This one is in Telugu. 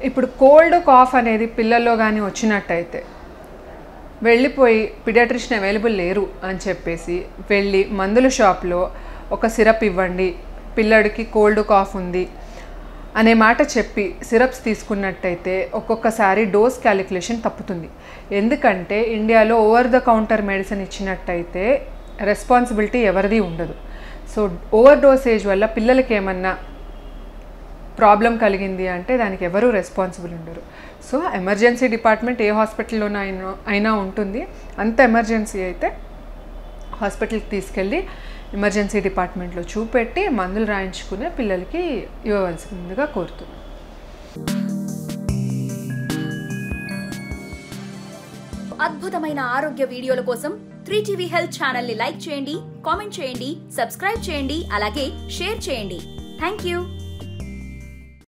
ఇప్పుడు కోల్డ్ కాఫ్ అనేది పిల్లల్లో కానీ వచ్చినట్టయితే వెళ్ళిపోయి పీడియాట్రిషియన్ అవైలబుల్ లేరు అని చెప్పేసి వెళ్ళి మందుల షాప్లో ఒక సిరప్ ఇవ్వండి, పిల్లడికి కోల్డ్ కాఫ్ ఉంది అనే మాట చెప్పి సిరప్స్ తీసుకున్నట్టయితే ఒక్కొక్కసారి డోస్ క్యాలిక్యులేషన్ తప్పుతుంది. ఎందుకంటే ఇండియాలో ఓవర్ ద కౌంటర్ మెడిసిన్ ఇచ్చినట్టయితే రెస్పాన్సిబిలిటీ ఎవరిది ఉండదు. సో ఓవర్ డోసేజ్ వల్ల పిల్లలకి ఏమన్నా ప్రాబ్లం కలిగింది అంటే దానికి ఎవరు రెస్పాన్సిబుల్ ఉండరు. సో ఎమర్జెన్సీ డిపార్ట్మెంట్ ఏ హాస్పిటల్లోనైనా ఉంటుంది. అంత ఎమర్జెన్సీ అయితే హాస్పిటల్కి తీసుకెళ్ళి ఎమర్జెన్సీ డిపార్ట్మెంట్లో చూపెట్టి మందులు రాయించుకునే పిల్లలకి ఇవ్వవలసిందిగా కోరుతున్నాను. అద్భుతమైన ఆరోగ్య వీడియోల కోసం 3TV హెల్త్ ఛానల్ ని లైక్ చేయండి, కామెంట్ చేయండి, సబ్స్క్రైబ్ చేయండి, అలాగే షేర్ చేయండి. థాంక్యూ.